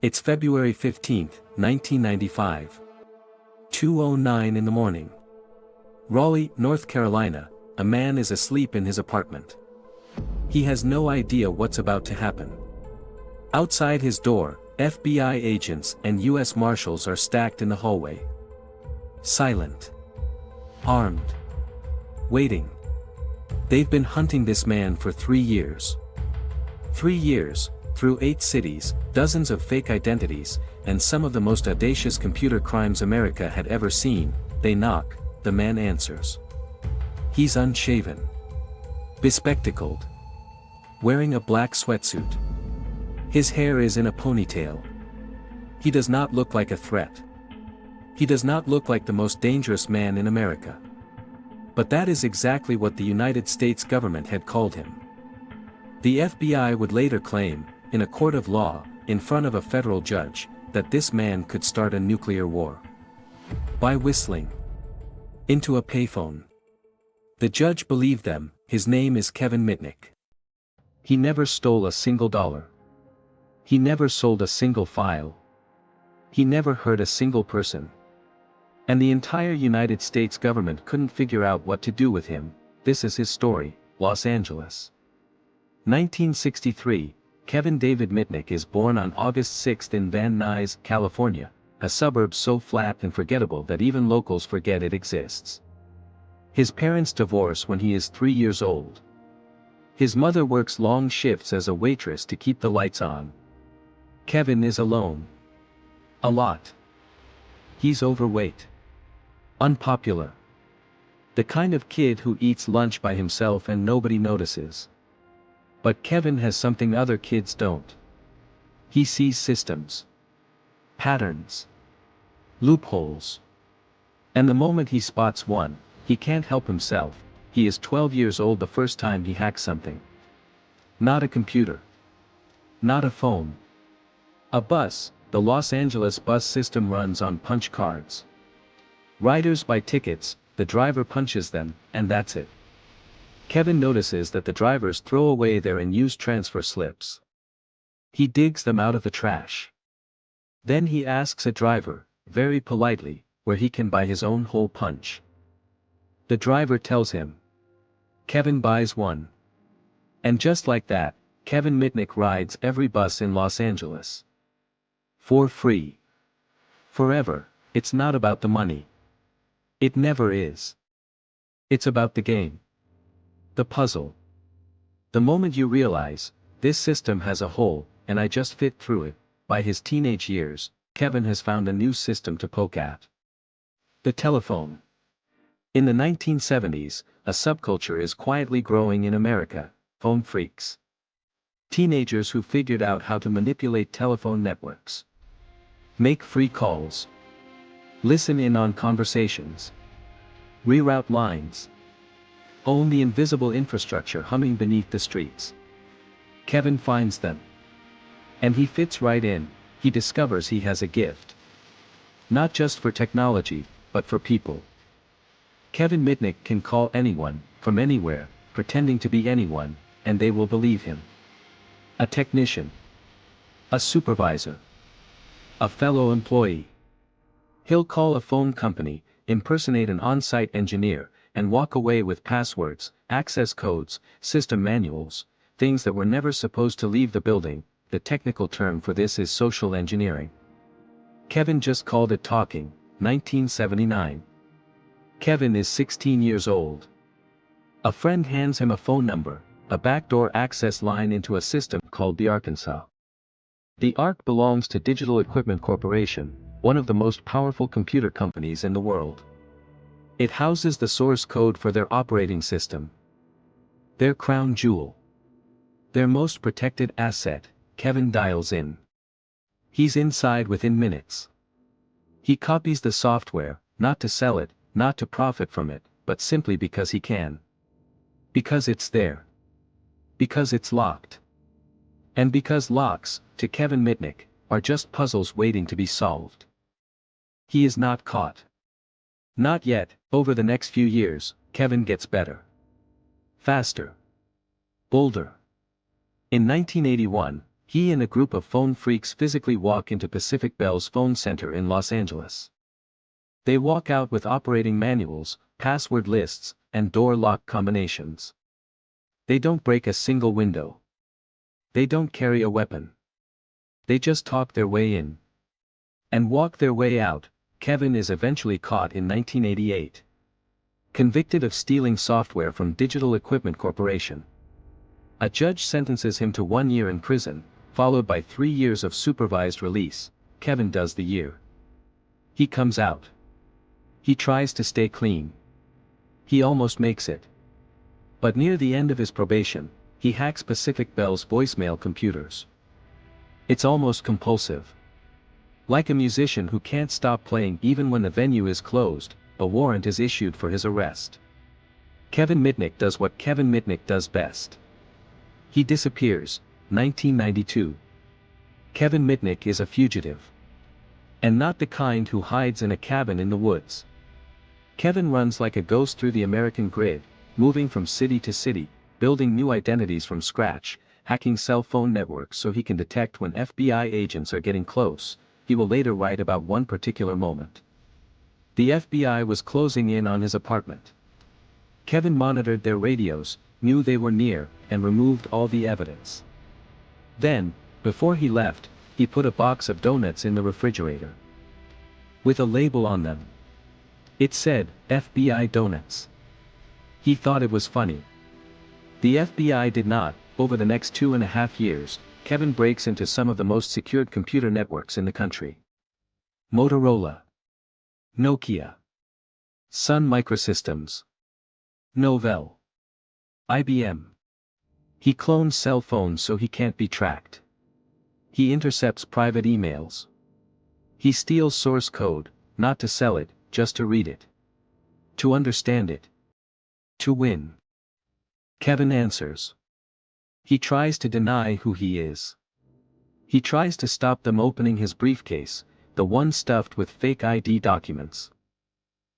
It's February 15th, 1995. 2:09 in the morning. Raleigh, North Carolina, a man is asleep in his apartment. He has no idea what's about to happen. Outside his door, FBI agents and U.S. Marshals are stacked in the hallway. Silent. Armed. Waiting. They've been hunting this man for 3 years. 3 years, through 8 cities, dozens of fake identities, and some of the most audacious computer crimes America had ever seen. They knock, the man answers. He's unshaven. Bespectacled. Wearing a black sweatsuit. His hair is in a ponytail. He does not look like a threat. He does not look like the most dangerous man in America. But that is exactly what the United States government had called him. The FBI would later claim, in a court of law, in front of a federal judge, that this man could start a nuclear war. By whistling into a payphone. The judge believed them. His name is Kevin Mitnick. He never stole a single dollar. He never sold a single file. He never hurt a single person. And the entire United States government couldn't figure out what to do with him. This is his story. Los Angeles. 1963, Kevin David Mitnick is born on August 6 in Van Nuys, California, a suburb so flat and forgettable that even locals forget it exists. His parents divorce when he is 3 years old. His mother works long shifts as a waitress to keep the lights on. Kevin is alone. A lot. He's overweight. Unpopular. The kind of kid who eats lunch by himself and nobody notices. But Kevin has something other kids don't. He sees systems. Patterns. Loopholes. And the moment he spots one, he can't help himself. He is 12 years old the first time he hacks something. Not a computer. Not a phone. A bus. The Los Angeles bus system runs on punch cards. Riders buy tickets, the driver punches them, and that's it. Kevin notices that the drivers throw away their unused transfer slips. He digs them out of the trash. Then he asks a driver, very politely, where he can buy his own hole punch. The driver tells him. Kevin buys one. And just like that, Kevin Mitnick rides every bus in Los Angeles. For free. Forever. It's not about the money. It never is. It's about the game. The puzzle. The moment you realize, this system has a hole, and I just fit through it, by his teenage years, Kevin has found a new system to poke at. The telephone. In the 1970s, a subculture is quietly growing in America, phone freaks. Teenagers who figured out how to manipulate telephone networks. Make free calls. Listen in on conversations. Reroute lines. Own the invisible infrastructure humming beneath the streets. Kevin finds them. And he fits right in. He discovers he has a gift. Not just for technology, but for people. Kevin Mitnick can call anyone, from anywhere, pretending to be anyone, and they will believe him. A technician. A supervisor. A fellow employee. He'll call a phone company, impersonate an on-site engineer, and walk away with passwords, access codes, system manuals, things that were never supposed to leave the building. The technical term for this is social engineering. Kevin just called it talking. 1979. Kevin is 16 years old. A friend hands him a phone number, a backdoor access line into a system called the Arkansas. The ARC belongs to Digital Equipment Corporation, one of the most powerful computer companies in the world. It houses the source code for their operating system. Their crown jewel. Their most protected asset. Kevin dials in. He's inside within minutes. He copies the software, not to sell it, not to profit from it, but simply because he can. Because it's there. Because it's locked. And because locks, to Kevin Mitnick, are just puzzles waiting to be solved. He is not caught. Not yet. Over the next few years, Kevin gets better. Faster. Bolder. In 1981, He and a group of phone freaks physically walk into Pacific Bell's phone center in Los Angeles. They walk out with operating manuals, password lists, and door lock combinations. They don't break a single window. They don't carry a weapon. They just talk their way in and walk their way out. Kevin is eventually caught in 1988. Convicted of stealing software from Digital Equipment Corporation. A judge sentences him to 1 year in prison, followed by 3 years of supervised release. Kevin does the year. He comes out. He tries to stay clean. He almost makes it. But near the end of his probation, he hacks Pacific Bell's voicemail computers. It's almost compulsive. Like a musician who can't stop playing even when the venue is closed, a warrant is issued for his arrest. Kevin Mitnick does what Kevin Mitnick does best. He disappears. 1992. Kevin Mitnick is a fugitive. And not the kind who hides in a cabin in the woods. Kevin runs like a ghost through the American grid, moving from city to city, building new identities from scratch, hacking cell phone networks so he can detect when FBI agents are getting close. He will later write about one particular moment. The FBI was closing in on his apartment. Kevin monitored their radios, knew they were near, and removed all the evidence. Then, before he left, he put a box of donuts in the refrigerator. With a label on them. It said, FBI Donuts. He thought it was funny. The FBI did not. Over the next 2.5 years, Kevin breaks into some of the most secured computer networks in the country. Motorola. Nokia. Sun Microsystems. Novell. IBM. He clones cell phones so he can't be tracked. He intercepts private emails. He steals source code, not to sell it, just to read it. To understand it. To win. Kevin answers. He tries to deny who he is. He tries to stop them opening his briefcase, the one stuffed with fake ID documents.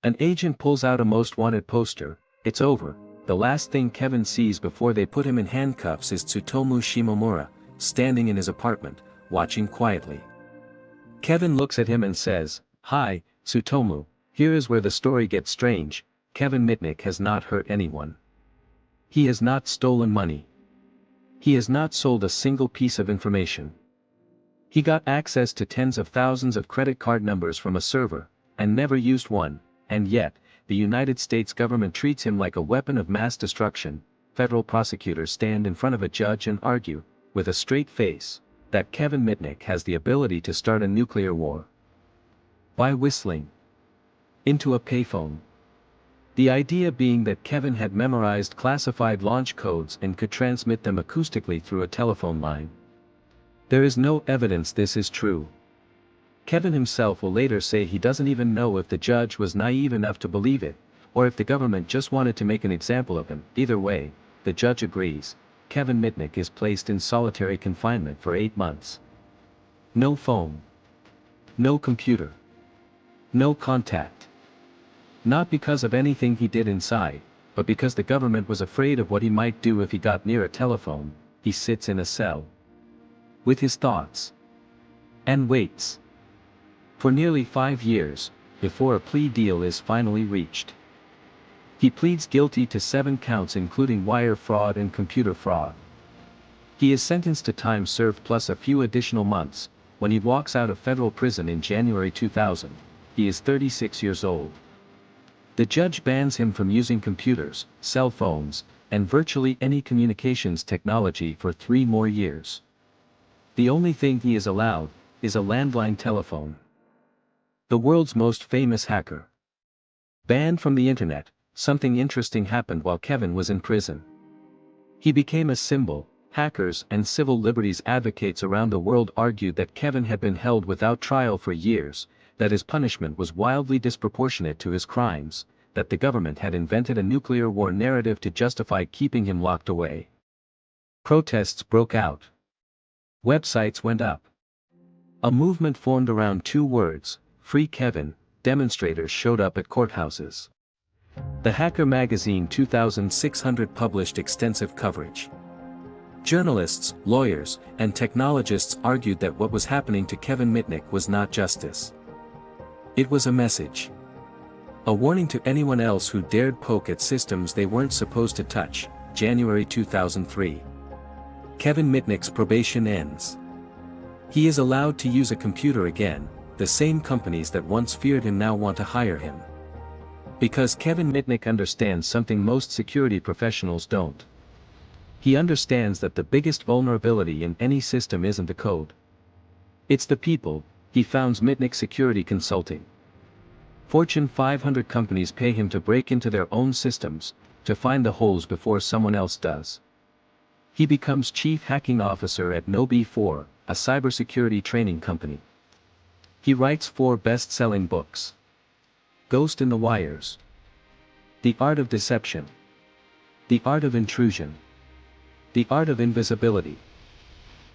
An agent pulls out a most wanted poster. It's over. The last thing Kevin sees before they put him in handcuffs is Tsutomu Shimomura, standing in his apartment, watching quietly. Kevin looks at him and says, "Hi, Tsutomu, here is where the story gets strange. Kevin Mitnick has not hurt anyone. He has not stolen money. He has not sold a single piece of information. He got access to tens of thousands of credit card numbers from a server, and never used one, and yet, the United States government treats him like a weapon of mass destruction." Federal prosecutors stand in front of a judge and argue, with a straight face, that Kevin Mitnick has the ability to start a nuclear war. By whistling into a payphone. The idea being that Kevin had memorized classified launch codes and could transmit them acoustically through a telephone line. There is no evidence this is true. Kevin himself will later say he doesn't even know if the judge was naive enough to believe it, or if the government just wanted to make an example of him. Either way, the judge agrees. Kevin Mitnick is placed in solitary confinement for 8 months. No phone. No computer. No contact. Not because of anything he did inside, but because the government was afraid of what he might do if he got near a telephone. He sits in a cell. With his thoughts. And waits. For nearly 5 years, before a plea deal is finally reached. He pleads guilty to 7 counts including wire fraud and computer fraud. He is sentenced to time served plus a few additional months. When he walks out of federal prison in January 2000, he is 36 years old. The judge bans him from using computers, cell phones, and virtually any communications technology for 3 more years. The only thing he is allowed is a landline telephone. The world's most famous hacker. Banned from the internet. Something interesting happened while Kevin was in prison. He became a symbol. Hackers and civil liberties advocates around the world argued that Kevin had been held without trial for years, that his punishment was wildly disproportionate to his crimes, that the government had invented a nuclear war narrative to justify keeping him locked away. Protests broke out. Websites went up. A movement formed around 2 words, "Free Kevin." Demonstrators showed up at courthouses. The Hacker magazine 2600 published extensive coverage. Journalists, lawyers, and technologists argued that what was happening to Kevin Mitnick was not justice. It was a message. A warning to anyone else who dared poke at systems they weren't supposed to touch. January 2003. Kevin Mitnick's probation ends. He is allowed to use a computer again. The same companies that once feared him now want to hire him. Because Kevin Mitnick understands something most security professionals don't. He understands that the biggest vulnerability in any system isn't the code. It's the people. He founds Mitnick Security Consulting. Fortune 500 companies pay him to break into their own systems, to find the holes before someone else does. He becomes Chief Hacking Officer at KnowBe4, a cybersecurity training company. He writes 4 best-selling books. Ghost in the Wires. The Art of Deception. The Art of Intrusion. The Art of Invisibility.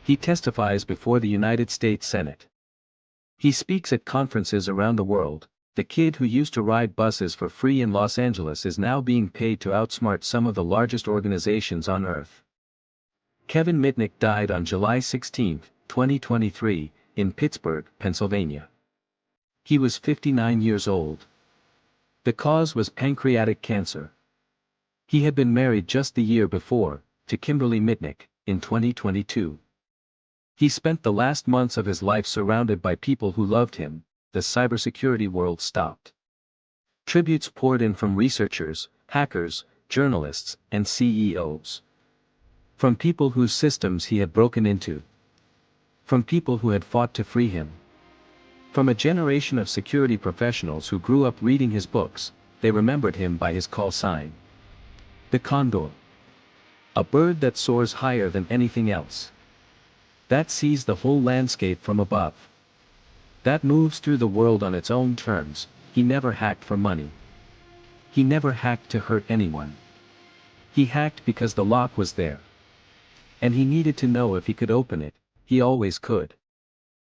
He testifies before the United States Senate. He speaks at conferences around the world. The kid who used to ride buses for free in Los Angeles is now being paid to outsmart some of the largest organizations on Earth. Kevin Mitnick died on July 16, 2023, in Pittsburgh, Pennsylvania. He was 59 years old. The cause was pancreatic cancer. He had been married just the year before, to Kimberly Mitnick, in 2022. He spent the last months of his life surrounded by people who loved him. The cybersecurity world stopped. Tributes poured in from researchers, hackers, journalists, and CEOs. From people whose systems he had broken into. From people who had fought to free him. From a generation of security professionals who grew up reading his books, they remembered him by his call sign. The Condor. A bird that soars higher than anything else. That sees the whole landscape from above. That moves through the world on its own terms. He never hacked for money. He never hacked to hurt anyone. He hacked because the lock was there. And he needed to know if he could open it. He always could.